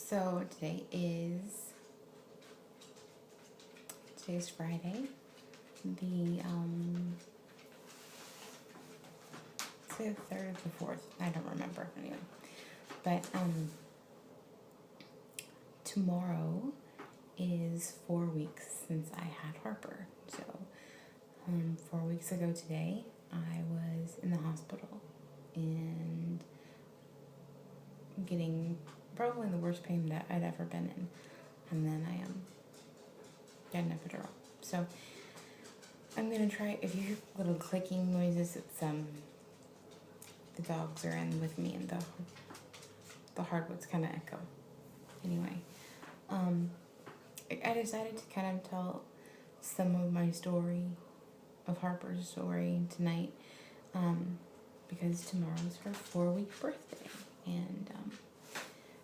So today's Friday. The say the third or the fourth. I don't remember anyway. But tomorrow is 4 weeks since I had Harper. So 4 weeks ago today, I was in the hospital and getting probably the worst pain that I'd ever been in. And then I got an epidural. So I'm gonna try. If you hear little clicking noises, it's the dogs are in with me and the hardwoods kind of echo. Anyway, I decided to kind of tell some of my story, of Harper's story tonight, because tomorrow's her 4-week birthday, and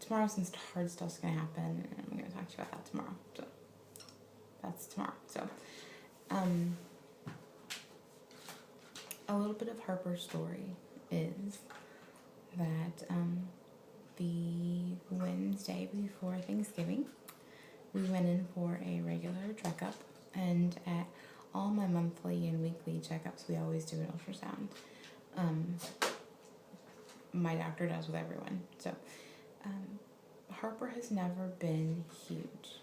tomorrow, since hard stuff's gonna happen, and I'm gonna talk to you about that tomorrow. So that's tomorrow. So a little bit of Harper's story is that the Wednesday before Thanksgiving, we went in for a regular checkup, and at all my monthly and weekly checkups, we always do an ultrasound. My doctor does with everyone. So Harper has never been huge.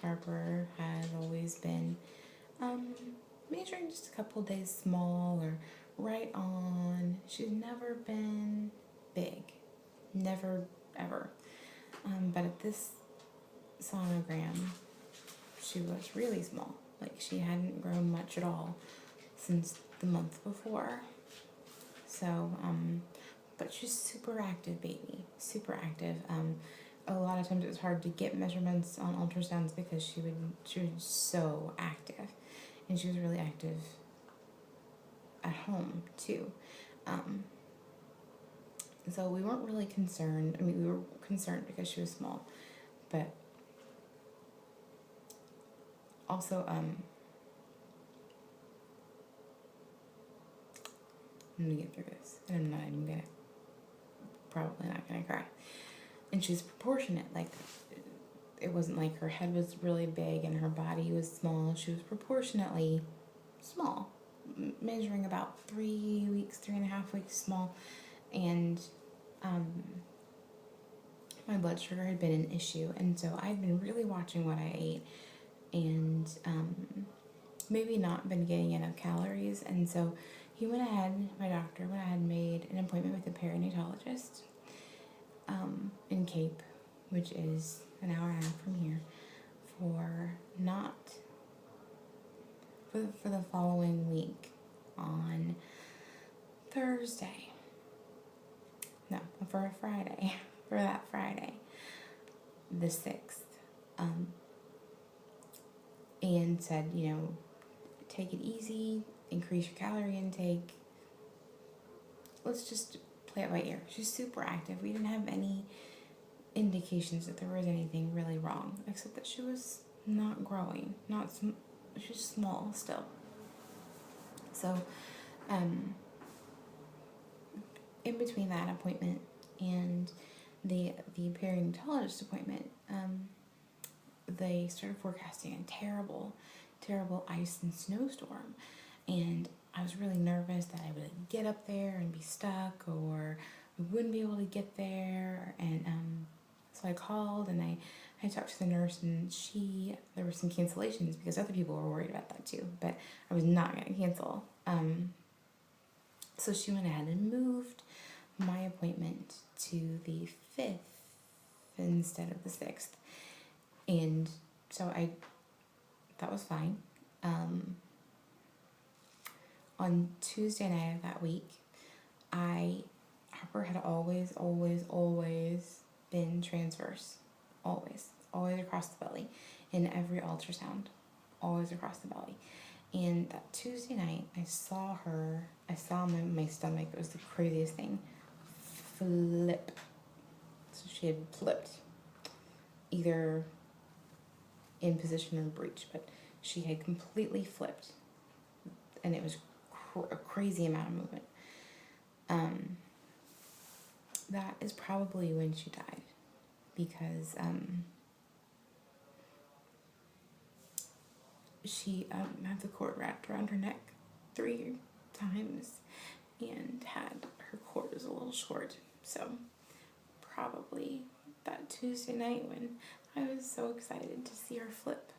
Harper has always been measuring just a couple days small or right on. She's never been big. Never, ever. But at this sonogram, she was really small. Like, she hadn't grown much at all since the month before. So, but she's super active, baby. Super active. A lot of times it was hard to get measurements on ultrasounds because she was so active. And she was really active at home, too. So we weren't really concerned. I mean, we were concerned because she was small. But also, I'm gonna get through this. And I'm probably not gonna cry. And she's proportionate. Like, it wasn't like her head was really big and her body was small. She was proportionately small, measuring about 3 weeks, 3.5 weeks small. And my blood sugar had been an issue, and so I'd been really watching what I ate, and maybe not been getting enough calories. And so my doctor went ahead and made an appointment with a perinatologist in Cape, which is an hour and a half from here, for the following week on Thursday. No, for a Friday. For that Friday, the 6th. And said, take it easy, increase your calorie intake. Let's just play it by ear. She's super active. We didn't have any indications that there was anything really wrong, except that she was not growing. She's small still. So, in between that appointment and the perinatologist appointment, they started forecasting a terrible ice and snowstorm, and I was really nervous that I would get up there and be stuck, or we wouldn't be able to get there. And so I called and I talked to the nurse, and there were some cancellations because other people were worried about that too, but I was not going to cancel. So she went ahead and moved my appointment to the 5th instead of the 6th. And so that was fine. On Tuesday night of that week, Harper had always been transverse. Always across the belly. In every ultrasound. Always across the belly. And that Tuesday night, I saw my stomach. It was the craziest thing. Flip. So she had flipped. Either in position or breech, but she had completely flipped. And it was a crazy amount of movement. That is probably when she died. because she had the cord wrapped around her neck 3 times and had her cord was a little short. So probably that Tuesday night when I was so excited to see her flip,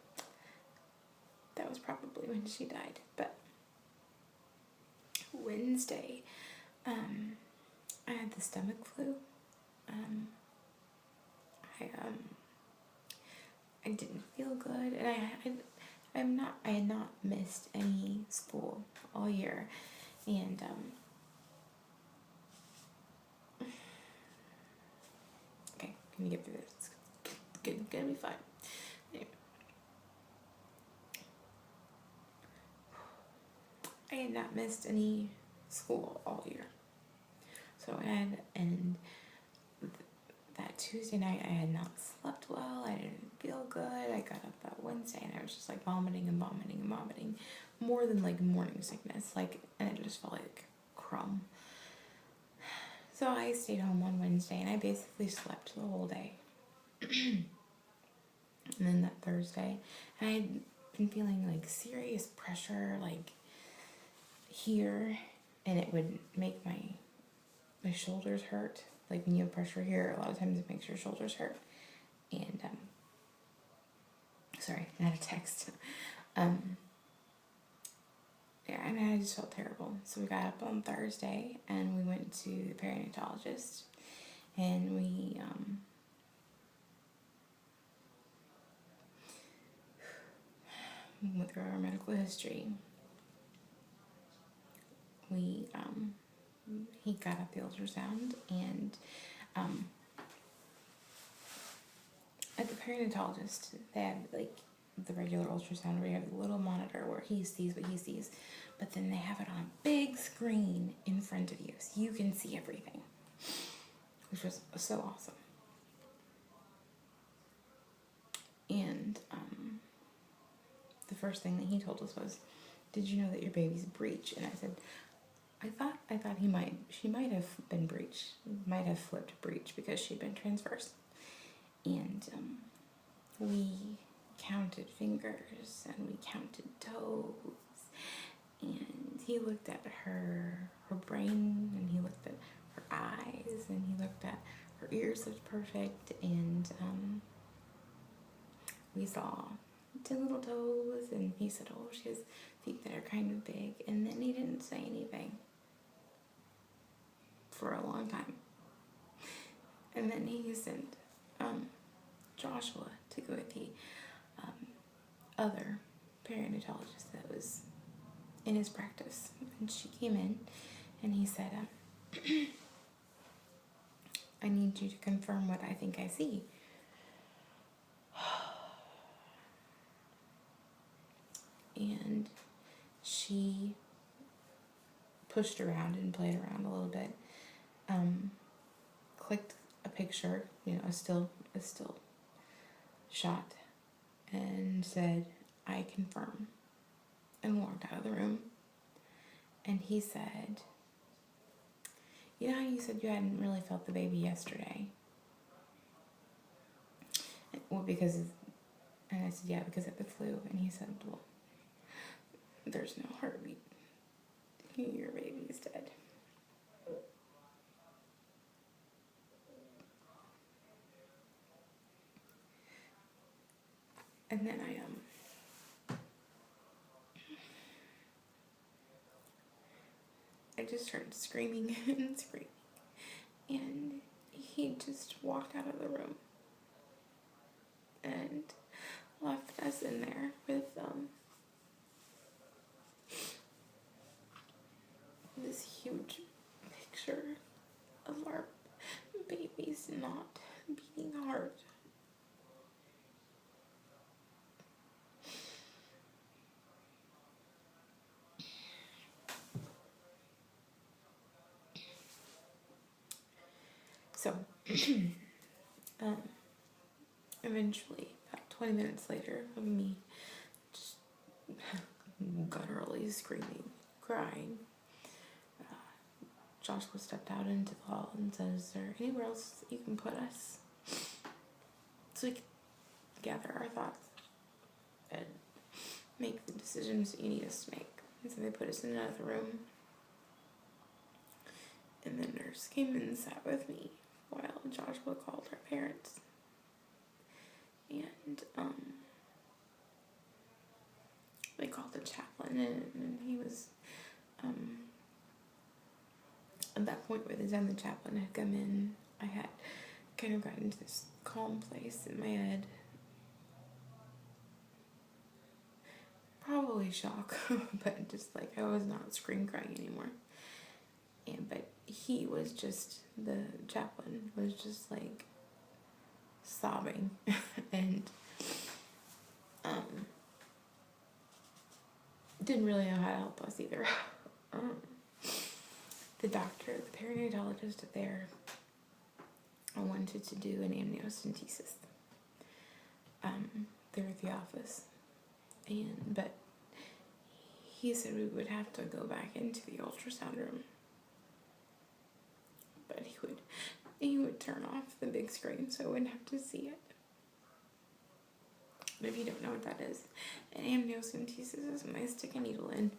that was probably when she died. But Wednesday, I had the stomach flu. I didn't feel good, and I had not missed any school all year, and okay, gonna get through this. It's gonna be fine. Anyway. I had not missed any school all year, so that Tuesday night I had not slept well. I didn't feel good. I got up that Wednesday and I was just like vomiting and vomiting and vomiting, more than like morning sickness, and it just felt like crumb. So I stayed home on Wednesday and I basically slept the whole day. And then that Thursday, I had been feeling like serious pressure, like here, and it would make my shoulders hurt. Like when you have pressure here, a lot of times it makes your shoulders hurt. And sorry, I had a text. Yeah, and I just felt terrible. So we got up on Thursday and we went to the perinatologist, and we went through our medical history. He got up the ultrasound, and at the perinatologist, they have like the regular ultrasound where you have a little monitor where he sees what he sees, but then they have it on a big screen in front of you, so you can see everything, which was so awesome. And the first thing that he told us was, "Did you know that your baby's breech?" And I said, I thought she might have been breech, might have flipped breech because she'd been transverse. And we counted fingers and we counted toes, and he looked at her brain, and he looked at her eyes, and he looked at her ears looked perfect, and we saw 10 little toes, and he said, "Oh, she has feet that are kind of big," and then he didn't say anything for a long time. And then he sent Joshua to go with the other perinatologist that was in his practice, and she came in and he said, "I need you to confirm what I think I see." And she pushed around and played around a little bit, clicked a picture, a still shot, and said, "I confirm," and walked out of the room. And he said, "You know how you said you hadn't really felt the baby yesterday?" Well, and I said, "Yeah, because of the flu." And he said, "Well, there's no heartbeat. Your baby's dead." And then I just started screaming and screaming, and he just walked out of the room and left us in there with this huge picture of our baby's not beating heart. So, eventually, about 20 minutes later of me just gutturally screaming, crying, Joshua stepped out into the hall and said, "Is there anywhere else you can put us?" thoughts and make the decisions that you need us to make. And so they put us in another room. And the nurse came and sat with me while Joshua called our parents. And they called the chaplain, and he was at that point, by the time the chaplain had come in, I had kind of gotten to this calm place in my head. Probably shock, but just like I was not scream crying anymore. But he was just, the chaplain was just like sobbing and didn't really know how to help us either. The doctor, the perinatologist there, wanted to do an amniocentesis there at the office, but he said we would have to go back into the ultrasound room, but he would turn off the big screen so I wouldn't have to see it. But if you don't know what that is, an amniocentesis is when they stick a needle in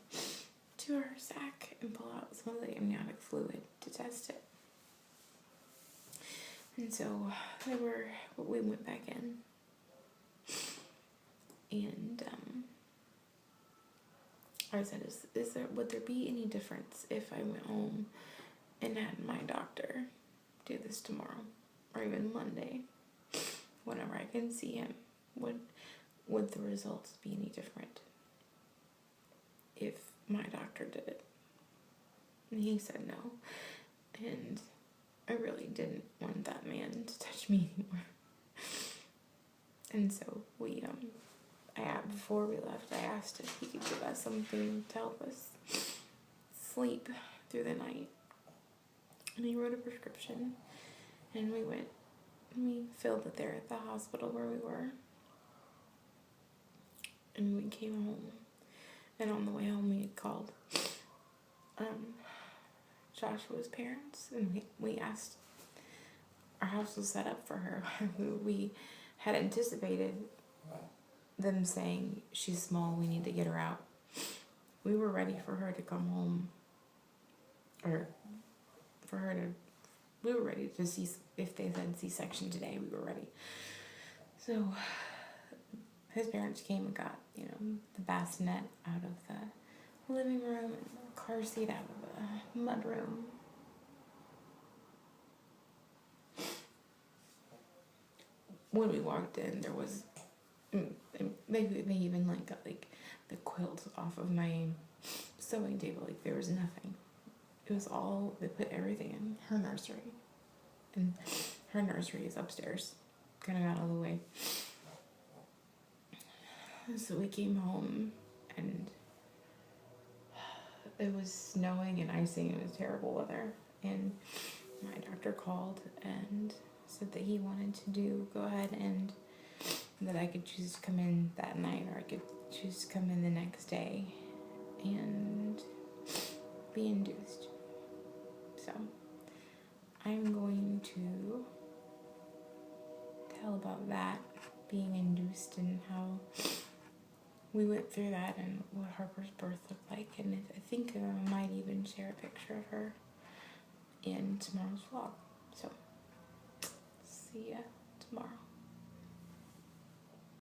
to her sac and pull out some of the amniotic fluid to test it. And so we went back in, and I said, would there be any difference if I went home and had my doctor do this tomorrow, or even Monday, whenever I can see him? Would the results be any different if my doctor did it? And he said no, and I really didn't want that man to touch me anymore. And so before we left, I asked if he could give us something to help us sleep through the night. And he wrote a prescription, and we filled it there at the hospital where we were. And we came home, and on the way home we had called Joshua's parents, and we asked, our house was set up for her. We had anticipated them saying, she's small, we need to get her out. We were ready for her to come home, we were ready to see, if they said C-section today, we were ready. So his parents came and got, the bassinet out of the living room and the car seat out of the mud room. When we walked in, there was, they even got the quilt off of my sewing table. There was nothing. It was all, they put everything in her nursery. And her nursery is upstairs, kind of out of the way. So we came home, and it was snowing and icing. It was terrible weather. And my doctor called and said that he wanted to go ahead and that I could choose to come in that night, or I could choose to come in the next day and be induced. So I'm going to tell about that, being induced, and how we went through that and what Harper's birth looked like. And I think I might even share a picture of her in tomorrow's vlog. So, see ya.